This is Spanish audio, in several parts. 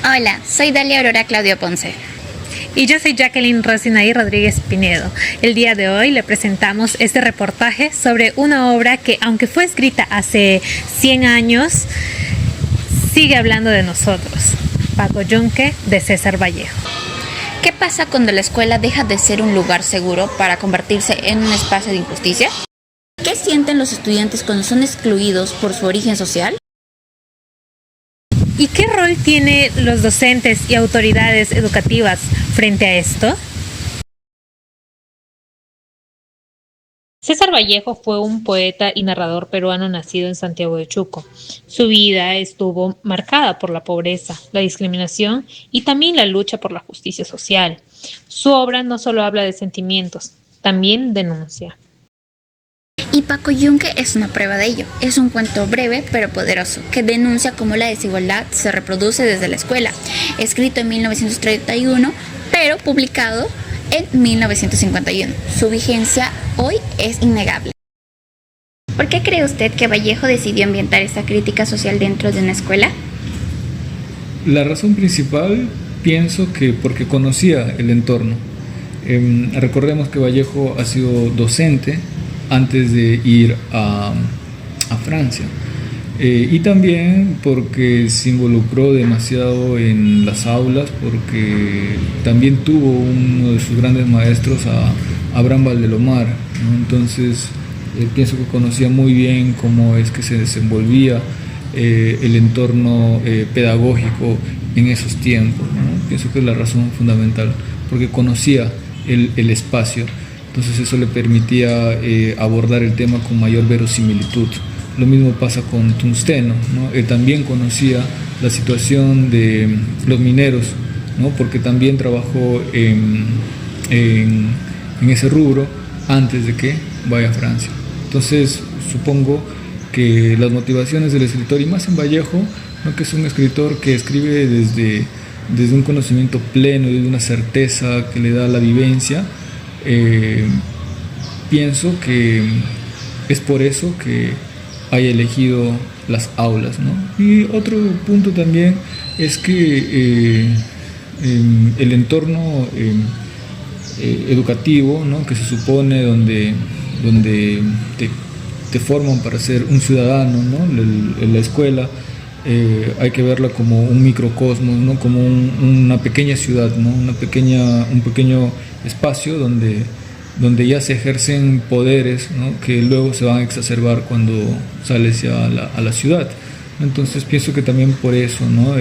Hola, soy Dalia Aurora Claudio Ponce. Y yo soy Jacqueline Rosinaí Rodríguez Pinedo. El día de hoy le presentamos este reportaje sobre una obra que, aunque fue escrita hace 100 años, sigue hablando de nosotros. Paco Yunque, de César Vallejo. ¿Qué pasa cuando la escuela deja de ser un lugar seguro para convertirse en un espacio de injusticia? ¿Qué sienten los estudiantes cuando son excluidos por su origen social? ¿Y qué rol tienen los docentes y autoridades educativas frente a esto? César Vallejo fue un poeta y narrador peruano nacido en Santiago de Chuco. Su vida estuvo marcada por la pobreza, la discriminación y también la lucha por la justicia social. Su obra no solo habla de sentimientos, también denuncia. Y Paco Yunque es una prueba de ello. Es un cuento breve pero poderoso que denuncia cómo la desigualdad se reproduce desde la escuela. Escrito en 1931, pero publicado en 1951. Su vigencia hoy es innegable. ¿Por qué cree usted que Vallejo decidió ambientar esta crítica social dentro de una escuela? La razón principal, pienso que porque conocía el entorno. Recordemos que Vallejo ha sido docente antes de ir a Francia. Y también porque se involucró demasiado en las aulas, porque también tuvo uno de sus grandes maestros a Abraham Valdelomar, ¿no? Entonces pienso que conocía muy bien cómo es que se desenvolvía el entorno pedagógico en esos tiempos, ¿no? Pienso que es la razón fundamental, porque conocía el espacio. Entonces eso le permitía abordar el tema con mayor verosimilitud. Lo mismo pasa con Tungsteno, ¿no? Él también conocía la situación de los mineros, ¿no? Porque también trabajó en ese rubro antes de que vaya a Francia. Entonces supongo que las motivaciones del escritor, y más en Vallejo, ¿no? Que es un escritor que escribe desde un conocimiento pleno, desde una certeza que le da la vivencia, pienso que es por eso que haya elegido las aulas, ¿no? Y otro punto también es que el entorno educativo, ¿no? Que se supone donde te forman para ser un ciudadano, ¿no? En la escuela hay que verla como un microcosmos, ¿no? Como una pequeña ciudad, ¿no? Un pequeño espacio donde ya se ejercen poderes, ¿no? Que luego se van a exacerbar cuando sales ya a la ciudad. Entonces pienso que también por eso, ¿no?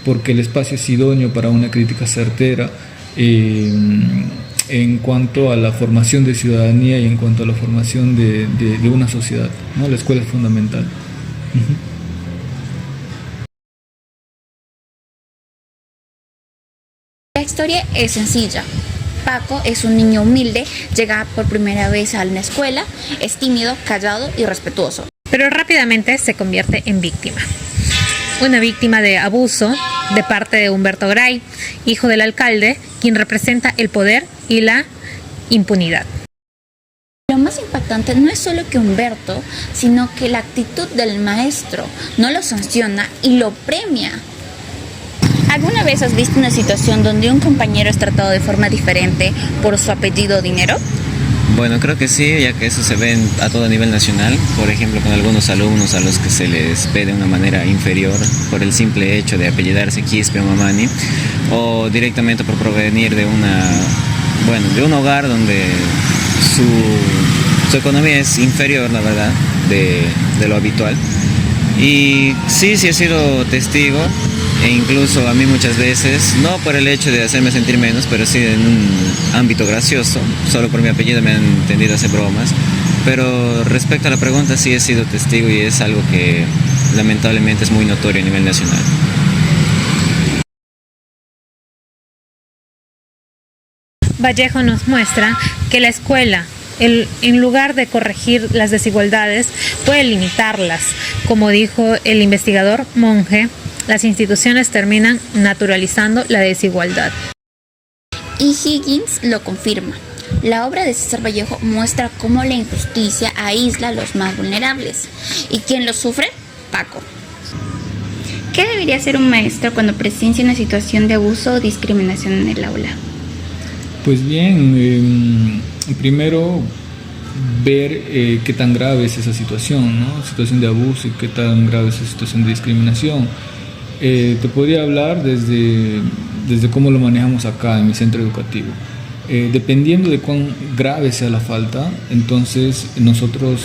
Porque el espacio es idóneo para una crítica certera en cuanto a la formación de ciudadanía y en cuanto a la formación de una sociedad, ¿no? La escuela es fundamental. La historia es sencilla. Paco es un niño humilde, llega por primera vez a una escuela, es tímido, callado y respetuoso. Pero rápidamente se convierte en víctima. Una víctima de abuso de parte de Humberto Gray, hijo del alcalde, quien representa el poder y la impunidad. Lo más impactante no es solo que Humberto, sino que la actitud del maestro no lo sanciona y lo premia. ¿Alguna vez has visto una situación donde un compañero es tratado de forma diferente por su apellido o dinero? Bueno, creo que sí, ya que eso se ve a todo nivel nacional, por ejemplo con algunos alumnos a los que se les ve de una manera inferior por el simple hecho de apellidarse Quispe o Mamani, o directamente por provenir de un hogar donde su economía es inferior, la verdad, de lo habitual. Y sí he sido testigo, e incluso a mí muchas veces, no por el hecho de hacerme sentir menos, pero sí en un ámbito gracioso, solo por mi apellido me han tendido a hacer bromas. Pero respecto a la pregunta, sí he sido testigo y es algo que lamentablemente es muy notorio a nivel nacional. Vallejo nos muestra que la escuela, en lugar de corregir las desigualdades, puede limitarlas. Como dijo el investigador Monge, las instituciones terminan naturalizando la desigualdad. Y Higgins lo confirma. La obra de César Vallejo muestra cómo la injusticia aísla a los más vulnerables. ¿Y quién lo sufre? Paco. ¿Qué debería hacer un maestro cuando presencia una situación de abuso o discriminación en el aula? Pues bien, primero ver qué tan grave es esa situación, ¿no? Situación de abuso y qué tan grave es esa situación de discriminación. Te podría hablar desde cómo lo manejamos acá en mi centro educativo. Dependiendo de cuán grave sea la falta, entonces nosotros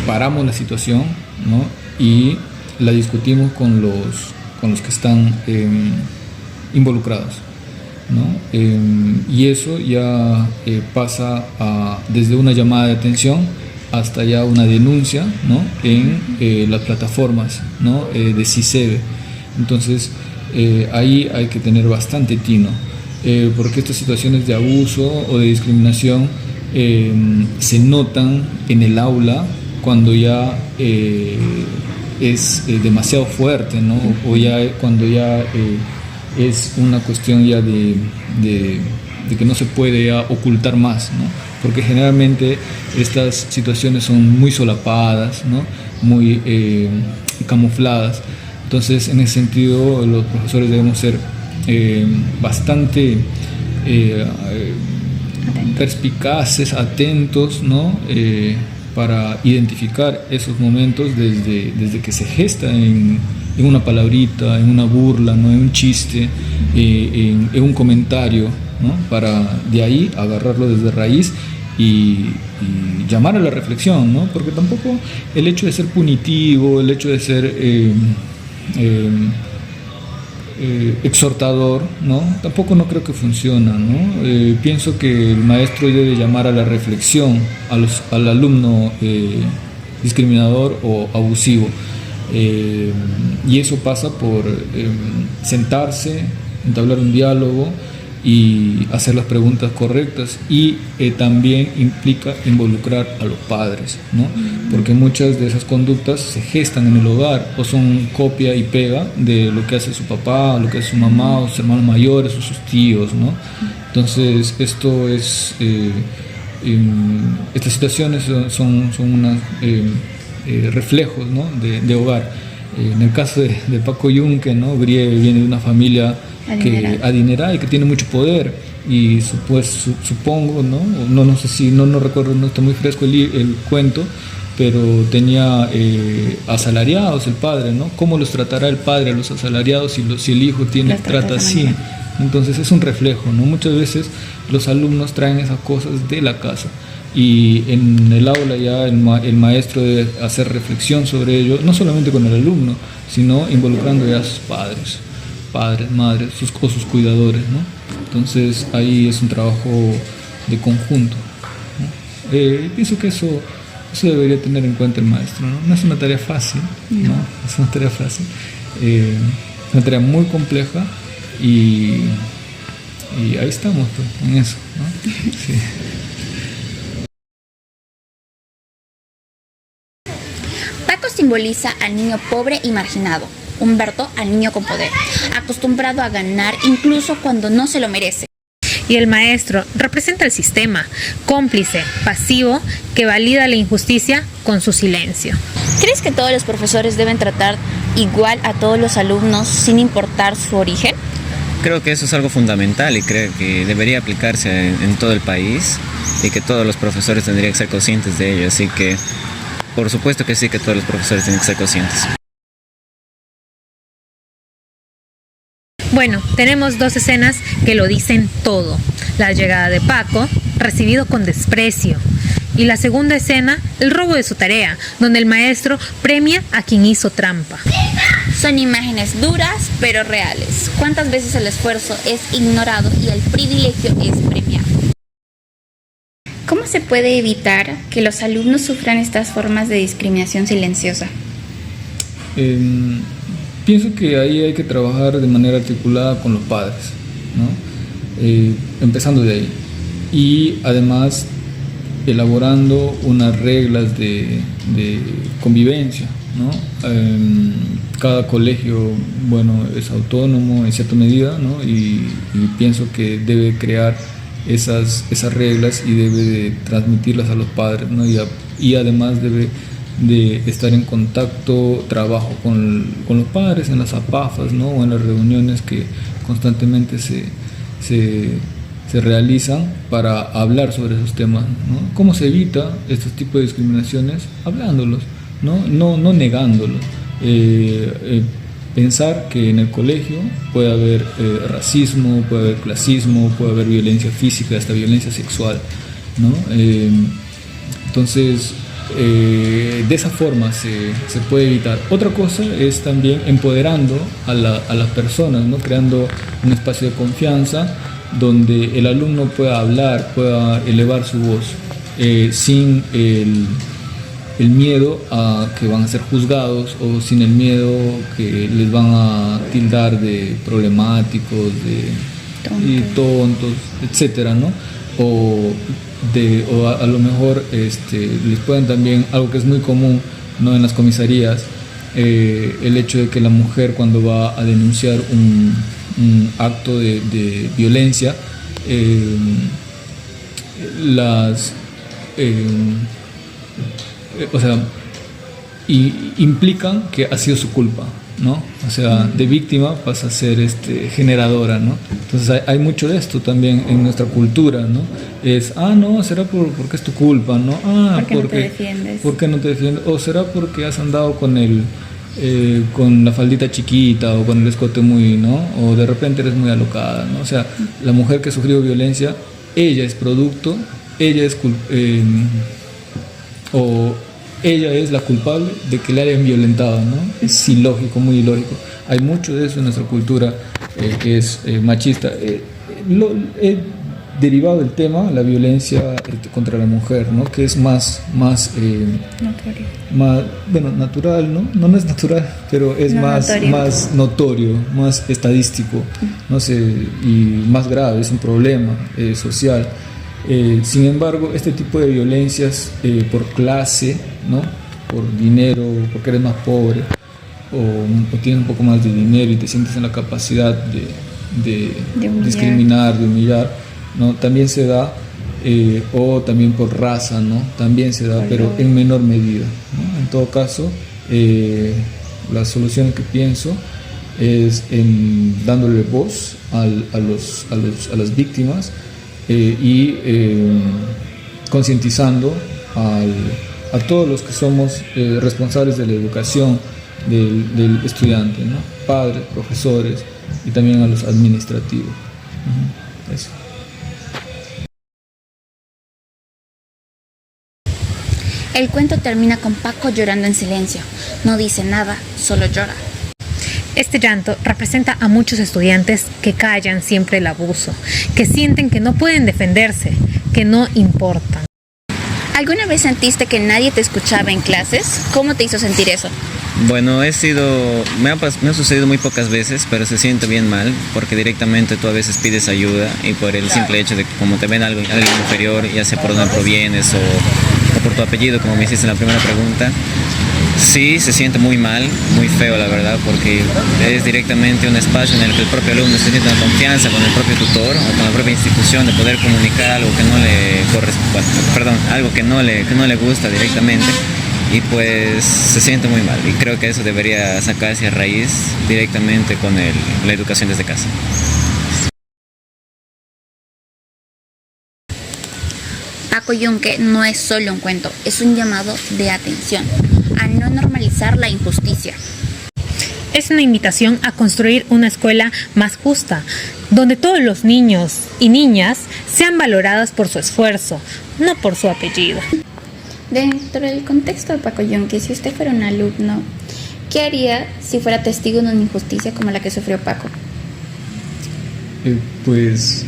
paramos la situación, ¿no? Y la discutimos con los que están involucrados, ¿no? Y eso ya pasa desde una llamada de atención hasta ya una denuncia, ¿no? En las plataformas, ¿no? De CICEBE. Entonces ahí hay que tener bastante tino, porque estas situaciones de abuso o de discriminación se notan en el aula cuando ya es demasiado fuerte, ¿no? O ya cuando ya es una cuestión ya de que no se puede ya ocultar más, ¿no? Porque generalmente estas situaciones son muy solapadas, ¿no? Muy camufladas. Entonces, en ese sentido, los profesores debemos ser bastante perspicaces, atentos, ¿no? Para identificar esos momentos desde que se gesta en una palabrita, en una burla, ¿no? En un chiste, en un comentario, ¿no? Para de ahí agarrarlo desde raíz y llamar a la reflexión, ¿no? Porque tampoco el hecho de ser punitivo, el hecho de ser exhortador, ¿no? Tampoco no creo que funciona, ¿no? Pienso que el maestro debe llamar a la reflexión al alumno discriminador o abusivo, y eso pasa por sentarse, entablar un diálogo y hacer las preguntas correctas, y también implica involucrar a los padres, ¿no? Porque muchas de esas conductas se gestan en el hogar o son copia y pega de lo que hace su papá, lo que hace su mamá, o sus hermanos mayores o sus tíos, ¿no? Entonces esto es estas situaciones son unos reflejos, ¿no? de hogar. En el caso de Paco Yunque, ¿no? Brie viene de una familia adinerada y que tiene mucho poder, y supongo, no sé si, no recuerdo, no está muy fresco el cuento, pero tenía asalariados el padre, ¿no? ¿Cómo los tratará el padre a los asalariados si el hijo trata así? Entonces es un reflejo, ¿no? Muchas veces los alumnos traen esas cosas de la casa, y en el aula ya el maestro debe hacer reflexión sobre ello, no solamente con el alumno, sino involucrando ya a sus padres, madres, sus cuidadores, ¿no? Entonces ahí es un trabajo de conjunto, ¿no? Pienso que eso debería tener en cuenta el maestro, ¿no? No es una tarea fácil, ¿no? Es una tarea fácil, es una tarea muy compleja, y ahí estamos, pues, en eso, ¿no? Sí. Paco simboliza al niño pobre y marginado. Humberto al niño con poder, acostumbrado a ganar incluso cuando no se lo merece. Y el maestro representa el sistema, cómplice, pasivo, que valida la injusticia con su silencio. ¿Crees que todos los profesores deben tratar igual a todos los alumnos sin importar su origen? Creo que eso es algo fundamental y creo que debería aplicarse en todo el país, y que todos los profesores tendrían que ser conscientes de ello. Así que, por supuesto que sí, que todos los profesores tienen que ser conscientes. Bueno, tenemos dos escenas que lo dicen todo. La llegada de Paco, recibido con desprecio. Y la segunda escena, el robo de su tarea, donde el maestro premia a quien hizo trampa. Son imágenes duras pero reales. ¿Cuántas veces el esfuerzo es ignorado y el privilegio es premiado? ¿Cómo se puede evitar que los alumnos sufran estas formas de discriminación silenciosa? Pienso que ahí hay que trabajar de manera articulada con los padres, ¿no? Empezando de ahí. Y además elaborando unas reglas de convivencia, ¿no? Cada colegio, bueno, es autónomo en cierta medida, ¿no? Y pienso que debe crear esas reglas y debe de transmitirlas a los padres, ¿no? Y además debe de estar en contacto, trabajo con los padres en las APAFAS, ¿no? O en las reuniones que constantemente se realizan para hablar sobre esos temas, ¿no? ¿Cómo se evita estos tipos de discriminaciones? Hablándolos, no negándolos. Pensar que en el colegio puede haber racismo, puede haber clasismo, puede haber violencia física, hasta violencia sexual, ¿no? Entonces, de esa forma se puede evitar. Otra cosa es también empoderando a las personas, ¿no? Creando un espacio de confianza donde el alumno pueda hablar, pueda elevar su voz sin el miedo a que van a ser juzgados o sin el miedo que les van a tildar de problemáticos, de tontos, etcétera, ¿no? O a lo mejor les pueden también, algo que es muy común, ¿no? En las comisarías, el hecho de que la mujer, cuando va a denunciar un acto de violencia, implican que ha sido su culpa, ¿no? O sea, de víctima pasa a ser generadora, ¿no? Entonces hay mucho de esto también en nuestra cultura, ¿no? No, será porque es tu culpa, ¿no? ¿Por qué no te defiendes? ¿Por qué no te defiendes? O será porque has andado con la faldita chiquita o con el escote muy, ¿no? O de repente eres muy alocada, ¿no? O sea, la mujer que ha sufrido violencia, ella es producto, ella es la culpable de que la hayan violentado, ¿no? Es ilógico, muy ilógico. Hay mucho de eso en nuestra cultura que es machista. Derivado del tema, la violencia contra la mujer, ¿no? Que es más natural, ¿no? No es natural, pero es más notorio, más estadístico, no sé, y más grave, es un problema social. Sin embargo, este tipo de violencias por clase, ¿no? Por dinero, porque eres más pobre o tienes un poco más de dinero y te sientes en la capacidad de discriminar, de humillar, ¿no? También se da, o también por raza, ¿no? También se da, pero en menor medida, ¿no? En todo caso, la solución que pienso es en dándole voz a las víctimas y concientizando a todos los que somos responsables de la educación del estudiante, ¿no? Padres, profesores y también a los administrativos. Eso. El cuento termina con Paco llorando en silencio. No dice nada, solo llora. Este llanto representa a muchos estudiantes que callan siempre el abuso, que sienten que no pueden defenderse, que no importan. ¿Alguna vez sentiste que nadie te escuchaba en clases? ¿Cómo te hizo sentir eso? Bueno, me ha sucedido muy pocas veces, pero se siente bien mal, porque directamente tú a veces pides ayuda y por el simple hecho de que como te ven alguien inferior, ya sea por dónde provienes o por tu apellido, como me hiciste en la primera pregunta, sí se siente muy mal, muy feo la verdad, porque es directamente un espacio en el que el propio alumno se siente en confianza con el propio tutor o con la propia institución de poder comunicar algo que no le corresponde, algo que no le gusta directamente. Y pues se siente muy mal y creo que eso debería sacarse a raíz directamente con la educación desde casa. Paco Yunque no es solo un cuento, es un llamado de atención a no normalizar la injusticia. Es una invitación a construir una escuela más justa, donde todos los niños y niñas sean valorados por su esfuerzo, no por su apellido. Dentro del contexto de Paco Yunque, si usted fuera un alumno, ¿qué haría si fuera testigo de una injusticia como la que sufrió Paco? Pues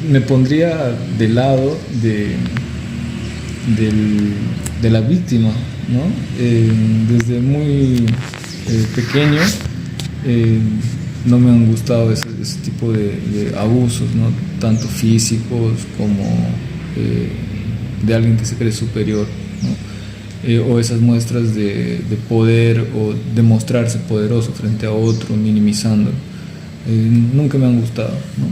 me pondría del lado de la víctima, ¿no? Desde muy pequeño no me han gustado ese tipo de abusos, ¿no? Tanto físicos como de alguien que se cree superior, ¿no? O esas muestras de poder o de mostrarse poderoso frente a otro, minimizándolo. Nunca me han gustado, ¿no?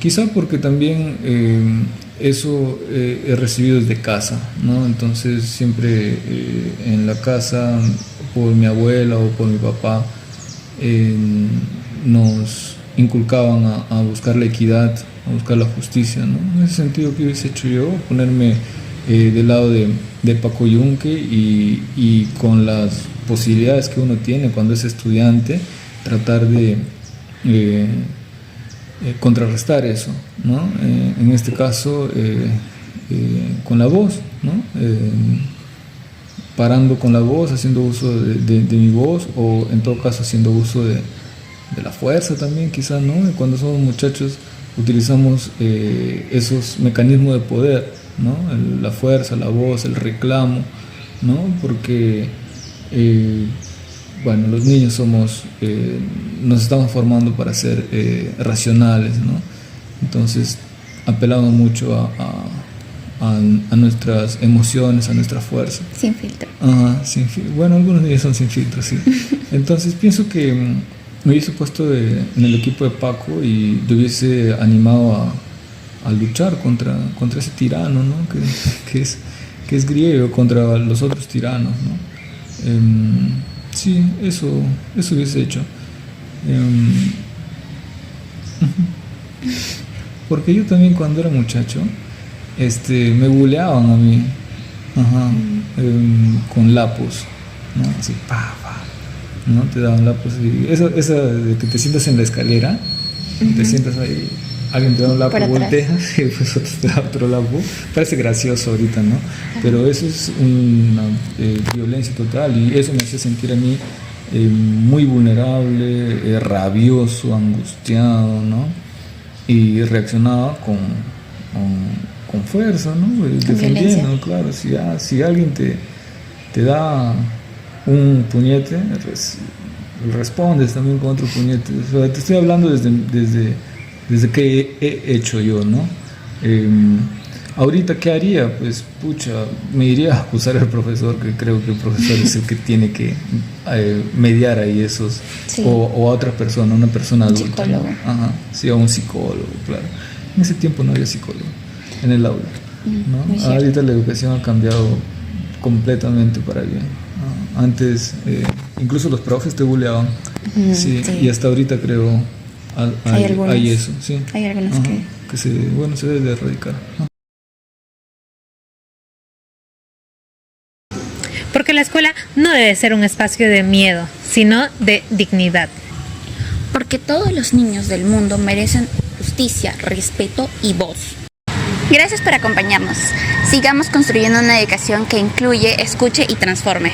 Quizá porque también eso he recibido desde casa, ¿no? Entonces siempre en la casa, por mi abuela o por mi papá, nos inculcaban a buscar la equidad, a buscar la justicia, ¿no? En ese sentido, ¿qué hubiese hecho yo? Ponerme del lado de Paco Yunque y con las posibilidades que uno tiene cuando es estudiante, tratar de contrarrestar eso, ¿no? En este caso, con la voz, ¿no? Parando con la voz, haciendo uso de mi voz, o en todo caso haciendo uso de la fuerza también, quizás, ¿no? Cuando somos muchachos utilizamos esos mecanismos de poder, ¿no? La fuerza, la voz, el reclamo, ¿no? Porque bueno, los niños nos estamos formando para ser racionales, ¿no? Entonces apelamos mucho a nuestras emociones, a nuestra fuerza. Sin filtro. Ajá, bueno, algunos niños son sin filtro, sí. Entonces pienso que me hubiese puesto en el equipo de Paco y te hubiese animado a luchar contra ese tirano, ¿no? que es griego, contra los otros tiranos, ¿no? Sí, eso hubiese hecho. Porque yo también cuando era muchacho, me buleaban a mí, con lapos, ¿no? Así, ¿no? Te daban lapos y esa de que te sientas en la escalera, te sientas ahí, alguien te da un lapo, volteas y pues otro te da otro lapo. Parece gracioso ahorita, ¿no? Pero eso es una violencia total y eso me hacía sentir a mí muy vulnerable, rabioso, angustiado, ¿no? Y reaccionaba con fuerza, ¿no? Defendiendo, claro. Si alguien te da un puñete, respondes también con otro puñete. O sea, te estoy hablando desde que he hecho yo, ¿no? Ahorita, ¿qué haría? Pues, me iría a acusar al profesor, que creo que el profesor es el que tiene que mediar ahí esos, sí. o a otra persona, una persona adulta. Psicólogo. ¿No? Ajá, sí, a un psicólogo, claro. En ese tiempo no había psicólogo en el aula, ¿no? Ahorita la educación ha cambiado completamente para bien. Antes, incluso los profes te buleaban, sí. Y hasta ahorita creo hay eso, sí. Hay algunos que se debe de erradicar. Porque la escuela no debe ser un espacio de miedo, sino de dignidad. Porque todos los niños del mundo merecen justicia, respeto y voz. Gracias por acompañarnos. Sigamos construyendo una educación que incluye, escuche y transforme.